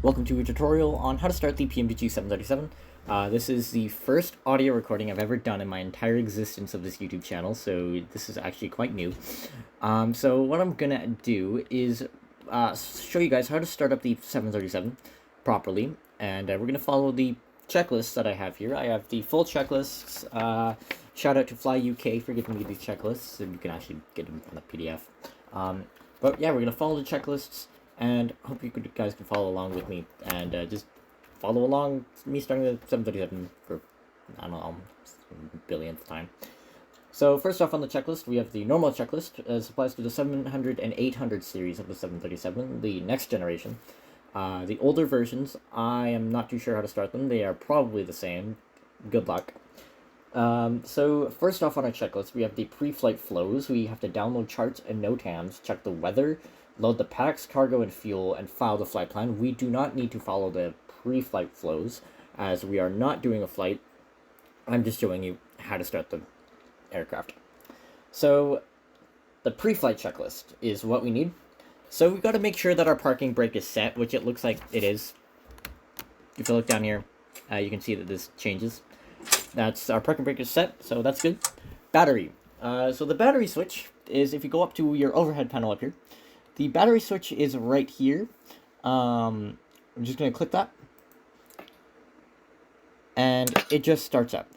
Welcome to a tutorial on how to start the PMDG 737. This is the first audio recording I've ever done in my entire existence of this YouTube channel, so this is actually quite new. So what I'm gonna do is show you guys how to start up the 737 properly, and we're gonna follow the checklists that I have here. I have the full checklists. Shout out to Fly UK for giving me these checklists, and you can actually get them on a PDF. But yeah, we're gonna follow the checklists, and hope you guys can follow along with me, and just follow along me starting the 737 for, I don't know, billionth time. So first off on the checklist, we have the normal checklist, as applies to the 700 and 800 series of the 737, the next generation. The older versions, I am not too sure how to start them. They are probably the same. Good luck. So first off on our checklist, we have the pre-flight flows. We have to download charts and NOTAMs, check the weather, load the packs, cargo, and fuel, and file the flight plan. We do not need to follow the pre-flight flows, as we are not doing a flight. I'm just showing you how to start the aircraft. So the pre-flight checklist is what we need. So we've got to make sure that our parking brake is set, which it looks like it is. If you look down here, you can see that this changes. That's our parking brake is set, so that's good. Battery. So the battery switch is, if you go up to your overhead panel up here, the battery switch is right here. I'm just going to click that, and it just starts up.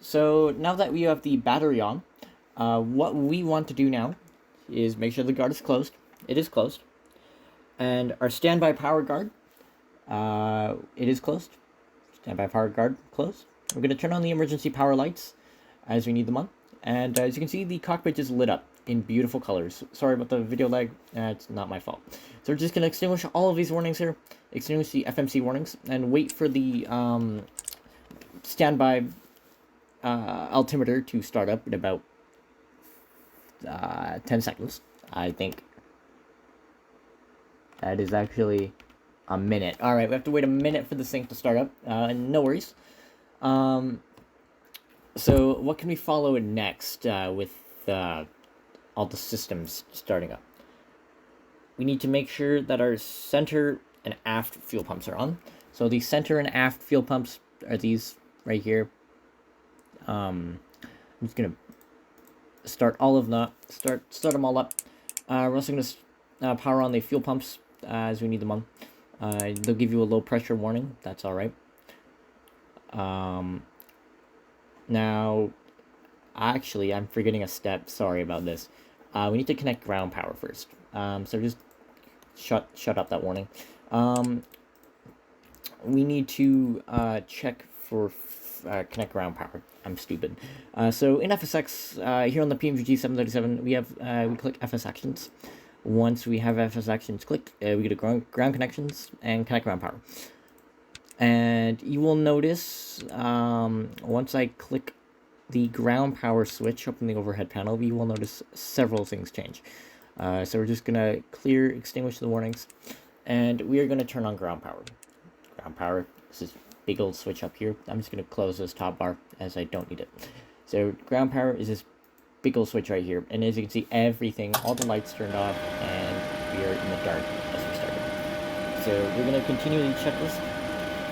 So now that we have the battery on, what we want to do now is make sure the guard is closed. It is closed. And our standby power guard, it is closed. Standby power guard closed. We're going to turn on the emergency power lights as we need them on. And as you can see, the cockpit is lit up in beautiful colors. Sorry about the video lag. It's not my fault. So we're just going to extinguish all of these warnings here. Extinguish the FMC warnings. And wait for the standby altimeter to start up in about 10 seconds, I think. That is actually a minute. Alright, we have to wait a minute for this thing to start up. No worries. So what can we follow next with all the systems starting up? We need to make sure that our center and aft fuel pumps are on. So the center and aft fuel pumps are these right here. I'm just gonna start all of them. Start them all up. We're also gonna power on the fuel pumps as we need them on. They'll give you a low pressure warning. That's all right. Now, actually, I'm forgetting a step. Sorry about this. We need to connect ground power first. So just shut up that warning. We need to check for connect ground power. I'm stupid. So in FSX, here on the PMDG 737, we have we click FS actions. Once we have FS actions clicked, we go to ground connections and connect ground power. And you will notice, once I click the ground power switch up in the overhead panel, you will notice several things change. So we're just going to extinguish the warnings, and we are going to turn on ground power. Ground power, this is big old switch up here. I'm just going to close this top bar as I don't need it. So ground power is this big old switch right here, and as you can see, everything, all the lights turned off, and we are in the dark as we started. So we're going to continue the checklist.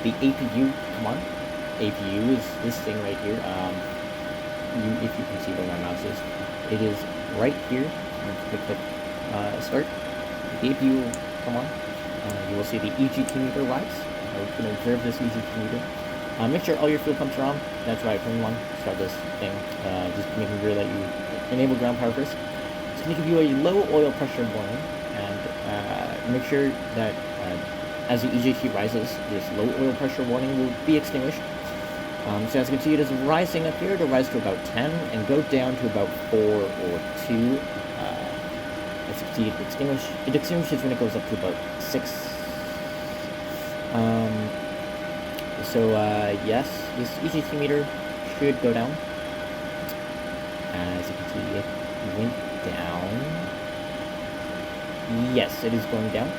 The APU, come on. APU is this thing right here. If you can see where my mouse is, it is right here. Click start. The APU, come on. You will see the EGT meter rise. We're going to observe this EGT meter. Make sure all your fuel pumps are on. That's right, turn one. Start this thing. Just making sure that you enable ground power first. It's going to give you a low oil pressure warning, and make sure that as the EGT rises, this low oil pressure warning will be extinguished. So as you can see, it is rising up here to rise to about 10 and go down to about 4 or 2. As you can see, it extinguishes when it goes up to about 6. Yes, this EGT meter should go down. As you can see, it went down. Yes, it is going down.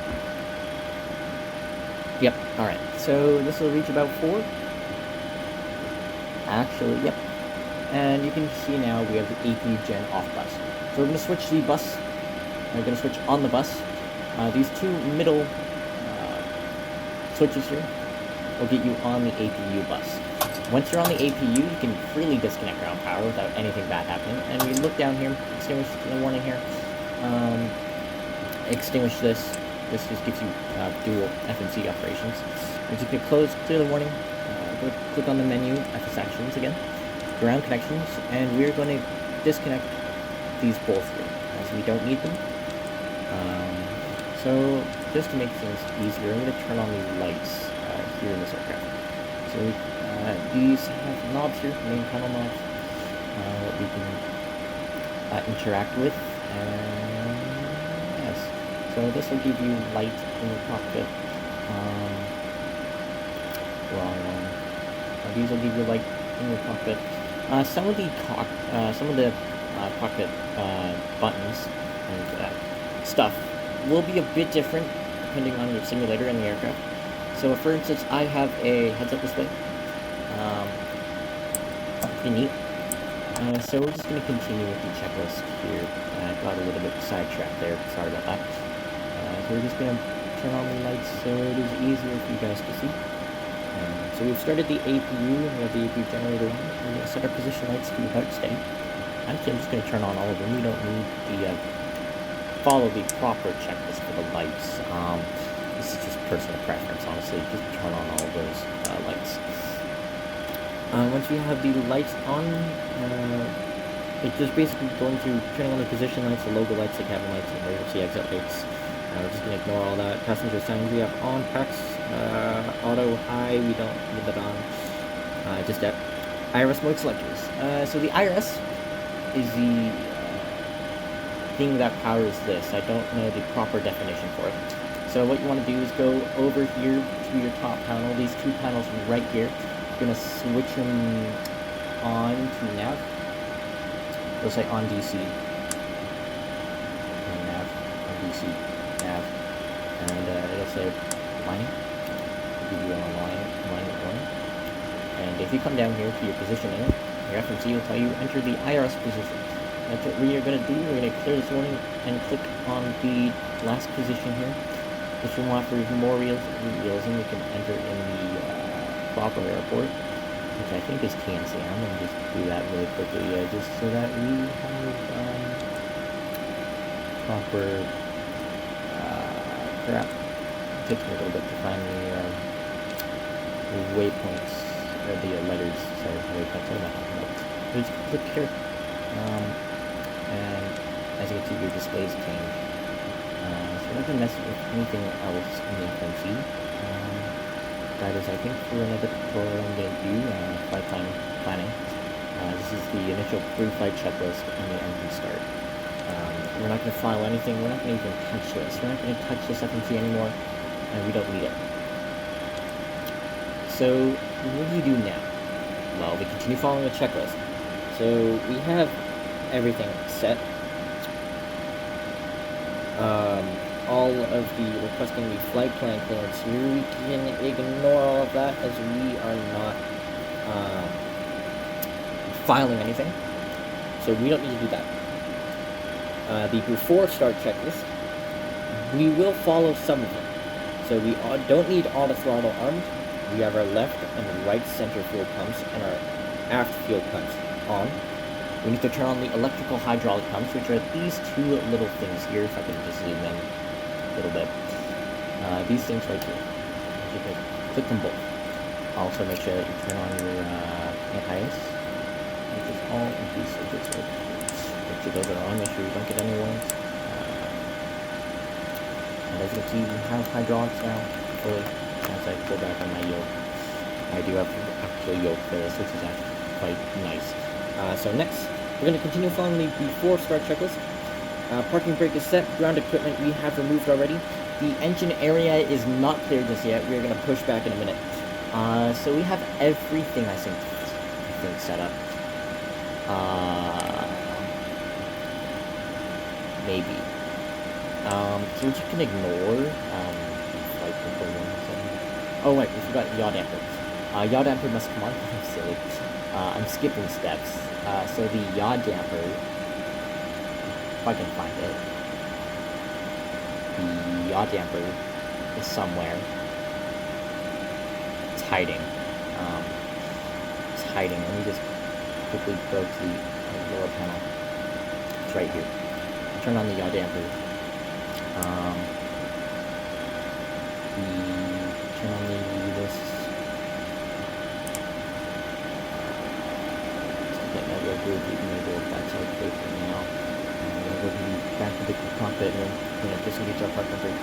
Yep, alright, so this will reach about 4. Actually, yep. And you can see now we have the APU gen off bus. So we're going to switch the bus. We're going to switch on the bus. These two middle switches here will get you on the APU bus. Once you're on the APU, you can freely disconnect ground power without anything bad happening. And we look down here, extinguish the warning here, extinguish this. This just gives you dual FNC operations. We're just going to close, clear the warning, click on the menu, FS Actions again, ground connections, and we're going to disconnect these both here, as we don't need them. So just to make things easier, I'm going to turn on the lights here in this aircraft. So these have knobs here, main panel knobs, that we can interact with, and yes. So this will give you light in your cockpit. Wrong one. These will give you light in your cockpit. Some of the cockpit buttons and stuff will be a bit different depending on your simulator and the aircraft. So for instance, I have a heads-up display. Pretty neat. So we're just going to continue with the checklist here. I got a little bit sidetracked there, sorry about that. So we're just going to turn on the lights so it is easier for you guys to see. So we've started the APU, and we have the APU generator on. We're going to set our position lights to about steady. Actually, I'm just going to turn on all of them. We don't need the follow the proper checklist for the lights. This is just personal preference, honestly. Just turn on all of those lights. Once you have the lights on, it's just basically going through turning on the position lights, the logo lights, the cabin lights, and emergency exit lights. We're just going to ignore all that. Passenger signs we have on, packs, auto, high, we don't leave that on. Just at IRS mode selectors. So the IRS is the thing that powers this. I don't know the proper definition for it. So what you want to do is go over here to your top panel, these two panels right here. You're going to switch them on to nav. It'll say on DC. And nav, on DC, nav. And it'll say lining. It'll give you an alignment warning. And if you come down here to your position in it, your FMC will tell you enter the IRS position. That's what we are going to do. We're going to clear this warning and click on the last position here. If you want for even more realism, we can enter in the proper airport, which I think is TNCM, and just do that really quickly, just so that we have proper crap. It takes me a little bit to find the waypoints, or the letters, sorry, waypoints, what am I talking about? Just click here, and as you can see, your displays change. So we're not going to mess with anything else in the FMC. That is, I think, for another tutorial I'm going to do, flight time planning. This is the initial pre-flight checklist and the engine start. We're not going to file anything, we're not going to even touch this. We're not going to touch this FMC anymore, and we don't need it. So, what do you do now? Well, we continue following the checklist. So, we have everything set. All of the requesting the flight plan clearance here, we can ignore all of that as we are not filing anything, so we don't need to do that. The before start checklist, we will follow some of them, so we don't need auto throttle armed. We have our left and right center fuel pumps and our aft fuel pumps on. We need to turn on the electrical hydraulic pumps, which are these two little things here, if I can just zoom in a little bit. These things right here. You can click them both. Also make sure that you turn on your anti-ice, which is all of these switches right here. Make sure those are on, make sure you don't get any warnings. And as you can see, we have hydraulics now, fully. As I go back on my yoke, I do have actual yoke for this, which is actually quite nice. So next, we're going to continue following the before start checklist. Parking brake is set, ground equipment we have removed already. The engine area is not clear just yet, we're going to push back in a minute. So we have everything, I think set up. Maybe. So we can ignore, flight control 1. Oh wait, we forgot yaw damper. Yaw damper must come on, I'm silly. I'm skipping steps. So the yaw damper, if I can find it, the yaw damper is somewhere. hiding. It's hiding. Let me just quickly go to the lower panel. It's right here. Turn on the yaw damper. Turn on this. Something that we'll do. Enable. That's okay for now. We're going to go back to the cockpit and then disengage our partner brake.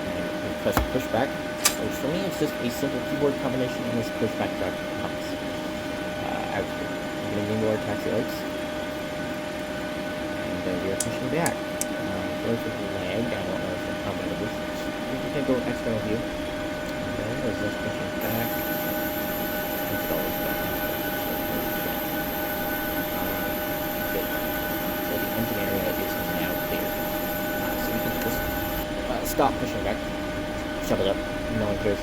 And press push back. So for me, it's just a simple keyboard combination and this push back track comes out here. I'm going to enable our taxi lights. And we are pushing back. Sorry for the lag. I don't know how bad it is. We can go external view. And then there's this pushing back. Install this back. Good. So the engine area is now clear. So we can just stop pushing back. Shove it up. No one cares.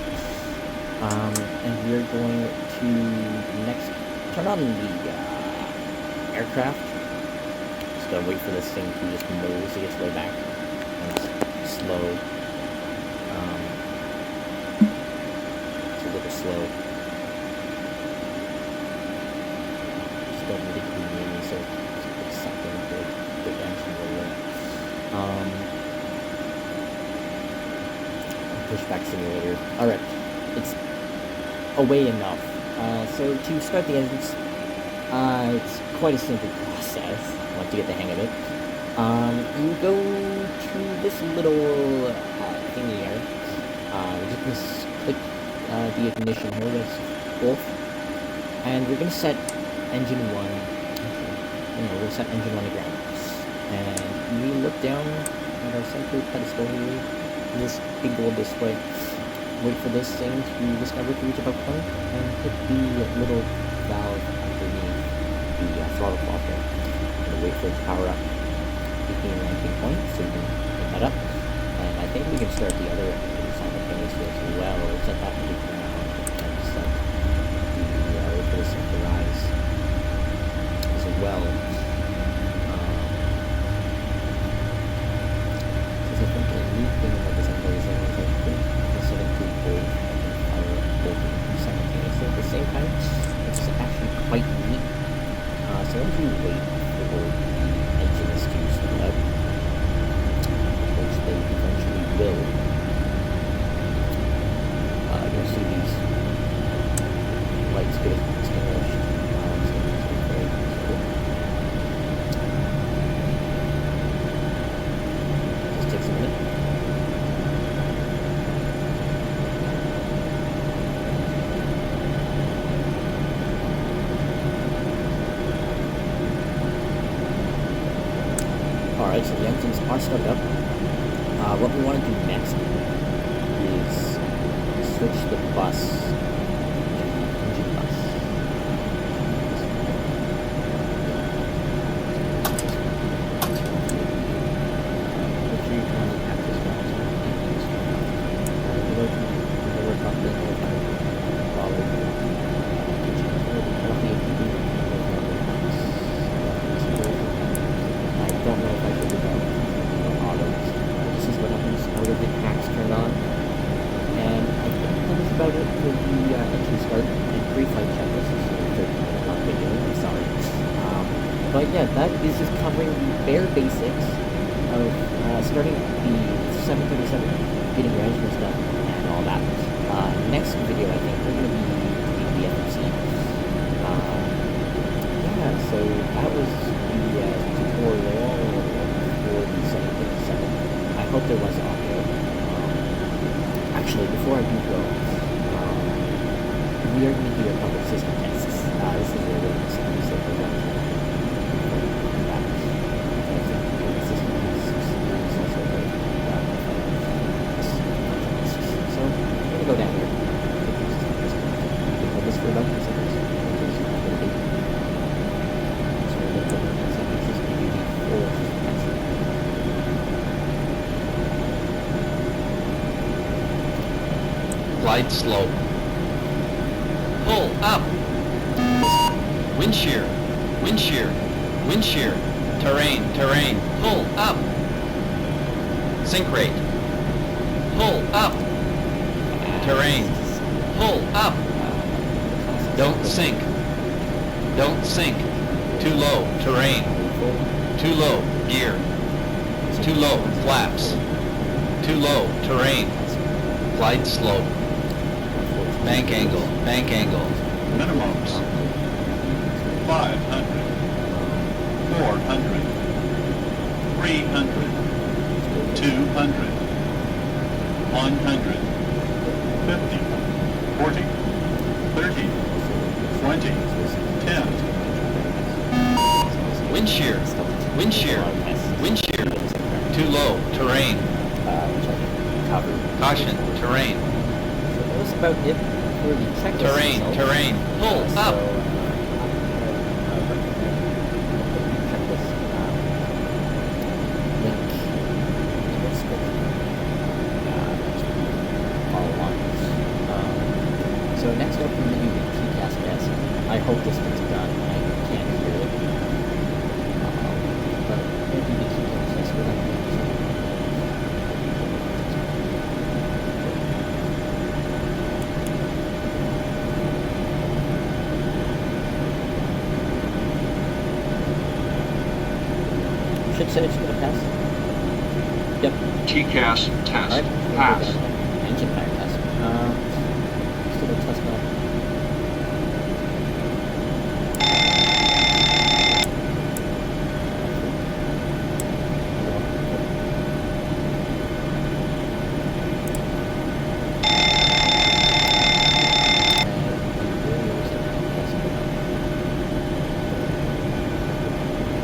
And we're going to next turn on the aircraft. Just gotta wait for this thing to just nose to get way back. And it's slow. It's a little slow. Just don't need it to be near me, so it's something good engine roll. Pushback simulator. Alright, it's away enough. So to start the engines, it's quite a simple process once you get the hang of it. You go to this little thingy here. We're just gonna click the ignition here, that's off. And we're gonna set engine 1. We're gonna set engine 1 to ground. And we look down at our central pedestal here. This big gold display. Wait for this thing to discover to reach about point and hit the little valve underneath the throttle cloth there. And wait for it to power up 18 and 19 points so we can hit that up. And I think we can start the other engine simultaneously as well. Set that to the ground and set the wait for this thing to rise as well. I think the neat thing about this engine is that I think instead of 2 both, I can fire both simultaneously at the same time, which is actually quite neat. So once you wait for the engines to speed up, which they eventually will, you'll see these lights get extinguished. Alright, so the engines are started up. What we want to do next is switch the bus, engine bus. Make sure you turn on the access valves. I don't know if I should do that auto. This is what happens out of the packs turned on. And I think that is about it for the engine start and pre-flight checklist. This is the third time I'm not videoing, I'm sorry. But yeah, that is just covering the bare basics of starting the 737, getting your engines done, and all that. Next video, I think we're going to be doing the FSX. Yeah, so that was the tutorial for the 737. I hope there was audio. Actually, before I do go, we are going to do a couple of system tests. This is where we're going to see the production. So, I'm going to go down here. Hold this for about 2 seconds. Glide slow. Pull up. Wind shear. Wind shear. Wind shear. Terrain. Terrain. Pull up. Sink rate. Pull up. Terrain. Pull up. Don't sink. Don't sink. Too low. Terrain. Too low. Gear. Too low. Flaps. Too low. Terrain. Glide slope. Bank angle. Bank angle. Minimums. 500. 400. 300. 200. 100. 50. 40. 30. 20. 10. Wind shear. Wind shear. Wind shear. Too low. Terrain. Which I covered. Caution. Terrain. So that was about it for the checklist Terrain. itself. Terrain. Pull So, up. checklist link to this book. Follow along. So next up, we're going to do the TCAS test. I hope this gets done. I can't hear it. But maybe the TCAS test will then should say it's going to pass. Yep. TCAS test. Alright. Pass. Engine fire test. Still a test now.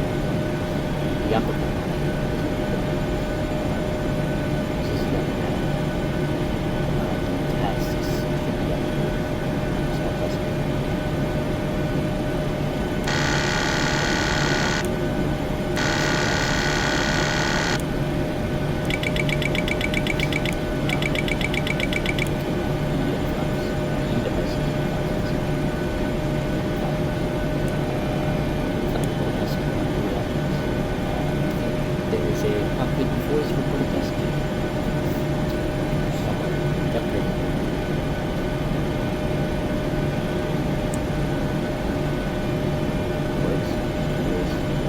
The upper one. This is the upper one. Tests should be up here. Small test. There is a cockpit voice recorder test somewhere. Yep, right. Works.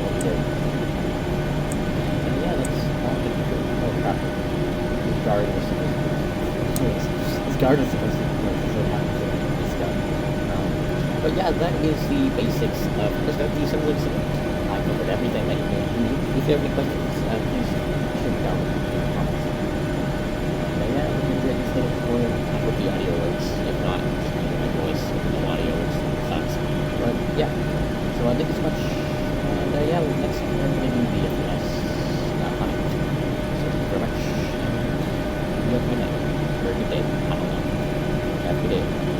Okay. And yeah, that's all good. Oh crap. This guard was supposed to this guard is supposed to be close, so it happens to this guy. But yeah, that is the basics of the assembly system. I covered everything that you need. If you have any questions, please shoot them down in the comments. But yeah, we're going to get this little tutorial. I hope the audio works. If not, just use my voice with no audio, which sucks. But yeah, so thank you so much. And yeah, next we're going to do the FSX hunting. So thank you very much. And you have a good night. Or a good day. I don't know. Have a good day.